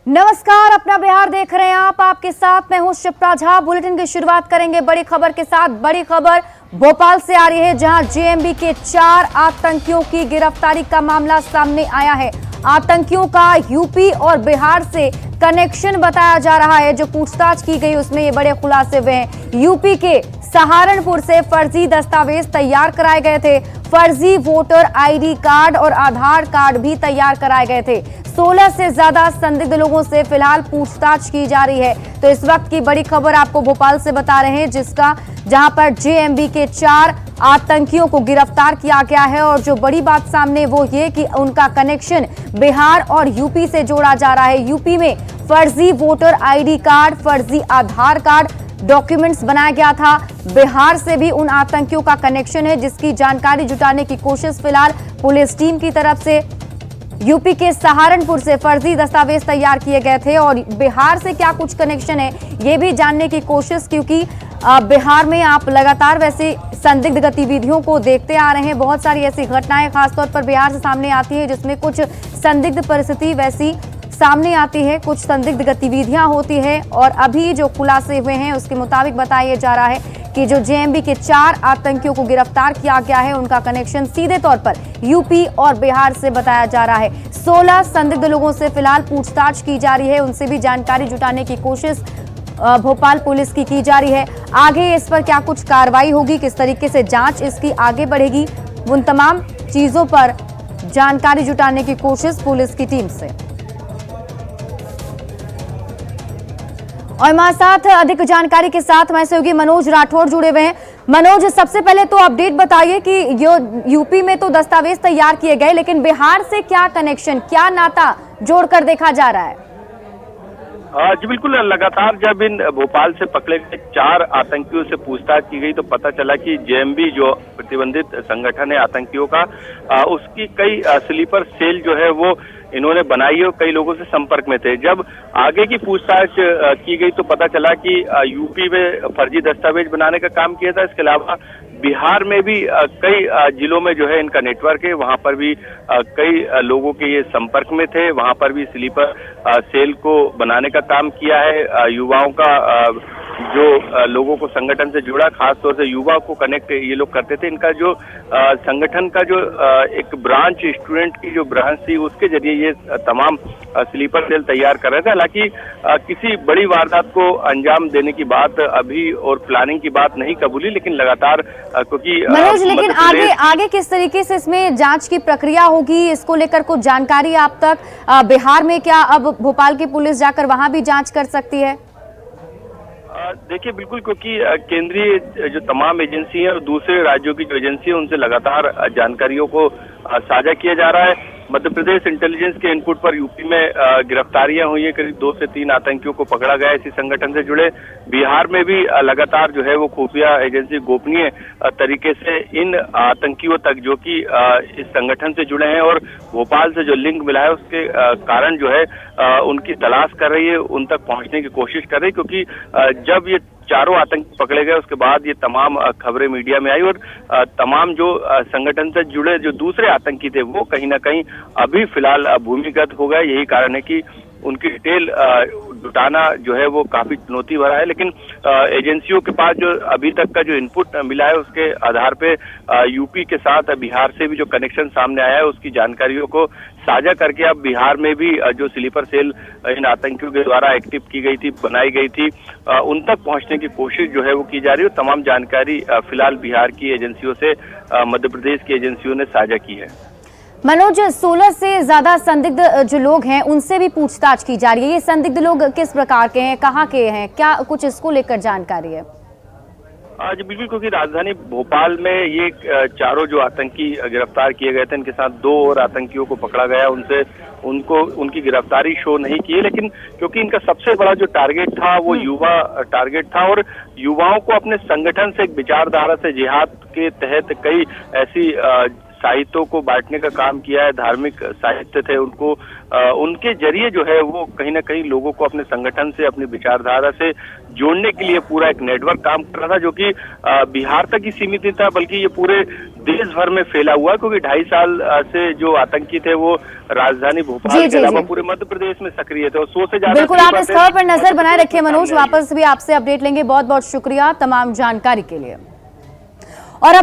नमस्कार, अपना बिहार देख रहे हैं आप। आपके साथ मैं हूं शिप्रा झा। बुलेटिन की शुरुआत करेंगे बड़ी खबर के साथ। बड़ी खबर भोपाल से आ रही है, जहां जेएमबी के 4 आतंकियों की गिरफ्तारी का मामला सामने आया है। आतंकियों का यूपी और बिहार से कनेक्शन बताया जा रहा है। जो पूछताछ की गई उसमें ये बड़े खुलासे हुए हैं। यूपी के सहारनपुर से फर्जी दस्तावेज तैयार कराए गए थे। फर्जी वोटर आईडी कार्ड और आधार कार्ड भी तैयार कराए गए थे। 16 से ज्यादा संदिग्ध लोगों से फिलहाल पूछताछ की जा रही है। तो इस वक्त की बड़ी खबर आपको भोपाल से बता रहे हैं, जहां पर जेएमबी के 4 आतंकियों को गिरफ्तार किया गया है। और जो बड़ी बात सामने वो ये कि उनका कनेक्शन बिहार और यूपी से जोड़ा जा रहा है। यूपी में फर्जी वोटर आईडी कार्ड, फर्जी आधार कार्ड डॉक्यूमेंट्स बनाया गया था। बिहार से भी उन आतंकियों का कनेक्शन है, जिसकी जानकारी जुटाने की कोशिश फिलहाल पुलिस टीम की तरफ से। यूपी के सहारनपुर से फर्जी दस्तावेज तैयार किए गए थे और बिहार से क्या कुछ कनेक्शन है ये भी जानने की कोशिश, क्योंकि बिहार में आप लगातार वैसे संदिग्ध गतिविधियों को देखते आ रहे हैं। बहुत सारी ऐसी घटनाएं खासतौर पर बिहार से सामने आती है, जिसमें कुछ संदिग्ध परिस्थिति वैसी सामने आती है, कुछ संदिग्ध गतिविधियां होती है। और अभी जो खुलासे हुए हैं उसके मुताबिक बताया जा रहा है कि जो जेएमबी के 4 आतंकियों को गिरफ्तार किया गया है, उनका कनेक्शन सीधे तौर पर यूपी और बिहार से बताया जा रहा है। 16 संदिग्ध लोगों से फिलहाल पूछताछ की जा रही है। उनसे भी जानकारी जुटाने की कोशिश भोपाल पुलिस की जा रही है। आगे इस पर क्या कुछ कार्रवाई होगी, किस तरीके से जांच इसकी आगे बढ़ेगी, उन तमाम चीजों पर जानकारी जुटाने की कोशिश पुलिस की टीम से। और हमारे साथ अधिक जानकारी के साथ हमारे सहयोगी मनोज राठौड़ जुड़े हुए हैं। मनोज, सबसे पहले तो अपडेट बताइए कि यूपी में तो दस्तावेज तैयार किए गए, लेकिन बिहार से क्या कनेक्शन, क्या नाता जोड़कर देखा जा रहा है? जी बिल्कुल। लगातार जब इन भोपाल से पकड़े गए 4 आतंकियों से पूछताछ की गई तो पता चला कि जेएमबी जो प्रतिबंधित संगठन है आतंकियों का, उसकी कई स्लीपर सेल जो है वो इन्होंने बनाई है और कई लोगों से संपर्क में थे। जब आगे की पूछताछ की गई तो पता चला कि यूपी में फर्जी दस्तावेज बनाने का काम किया था। इसके अलावा बिहार में भी कई जिलों में जो है इनका नेटवर्क है, वहां पर भी कई लोगों के ये संपर्क में थे। वहां पर भी स्लीपर सेल को बनाने का काम किया है। युवाओं का जो लोगों को संगठन से जुड़ा, खासतौर से युवा को कनेक्ट ये लोग करते थे। इनका जो संगठन का जो एक ब्रांच, स्टूडेंट की जो ब्रांच थी, उसके जरिए ये तमाम स्लीपर सेल तैयार कर रहे थे। हालांकि किसी बड़ी वारदात को अंजाम देने की बात अभी और प्लानिंग की बात नहीं कबूली, लेकिन लगातार क्योंकि मनोज, लेकिन आगे किस तरीके से इसमें जांच की प्रक्रिया होगी, इसको लेकर कुछ जानकारी आप तक? बिहार में क्या अब भोपाल की पुलिस जाकर वहां भी जांच कर सकती है? देखिए बिल्कुल, क्योंकि केंद्रीय जो तमाम एजेंसी है और दूसरे राज्यों की जो एजेंसी है उनसे लगातार जानकारियों को साझा किया जा रहा है। मध्य प्रदेश इंटेलिजेंस के इनपुट पर यूपी में गिरफ्तारियां हुई है। करीब 2 से 3 आतंकियों को पकड़ा गया इसी संगठन से जुड़े। बिहार में भी लगातार जो है वो खुफिया एजेंसी गोपनीय तरीके से इन आतंकियों तक जो कि इस संगठन से जुड़े हैं और भोपाल से जो लिंक मिला है उसके कारण जो है उनकी तलाश कर रही है, उन तक पहुंचने की कोशिश कर रही है। क्योंकि जब ये 4 आतंकी पकड़े गए उसके बाद ये तमाम खबरें मीडिया में आई और तमाम जो संगठन से जुड़े जो दूसरे आतंकी थे वो कहीं ना कहीं अभी फिलहाल भूमिगत हो गए। यही कारण है कि उनकी डिटेल जुटाना जो है वो काफी चुनौती भरा है। लेकिन एजेंसियों के पास जो अभी तक का जो इनपुट मिला है उसके आधार पे यूपी के साथ बिहार से भी जो कनेक्शन सामने आया है उसकी जानकारियों को साझा करके अब बिहार में भी जो स्लीपर सेल इन आतंकियों के द्वारा एक्टिव की गई थी, बनाई गई थी, उन तक पहुंचने की कोशिश जो है वो की जा रही है। तमाम जानकारी फिलहाल बिहार की एजेंसियों से मध्य प्रदेश की एजेंसियों ने साझा की है। मनोज, 16 से ज्यादा संदिग्ध जो लोग हैं उनसे भी पूछताछ की जा रही है। ये संदिग्ध लोग किस प्रकार के हैं, कहाँ के हैं, क्या कुछ इसको लेकर जानकारी है? जी बिल्कुल, क्योंकि राजधानी भोपाल में ये 4 जो आतंकी गिरफ्तार किए गए थे, इनके साथ 2 और आतंकियों को पकड़ा गया। उनकी गिरफ्तारी शो नहीं की है, लेकिन क्योंकि इनका सबसे बड़ा जो टारगेट था वो युवा टारगेट था और युवाओं को अपने संगठन से एक विचारधारा से जिहाद के तहत कई ऐसी साहित्यों को बांटने का काम किया है, धार्मिक साहित्य थे उनको उनके जरिए जो है वो कहीं ना कहीं लोगों को अपने संगठन से, अपनी विचारधारा से जोड़ने के लिए पूरा एक नेटवर्क काम कर रहा था, जो कि बिहार तक ही सीमित नहीं था बल्कि ये पूरे देश भर में फैला हुआ, क्योंकि 2.5 साल से जो आतंकी थे वो राजधानी भोपाल के अलावा पूरे मध्य प्रदेश में सक्रिय थे और 100 से ज्यादा। बिल्कुल, आप इस खबर पर नजर बनाए रखिए मनोज, वापस भी आपसे अपडेट लेंगे। बहुत बहुत शुक्रिया तमाम जानकारी के लिए। और अब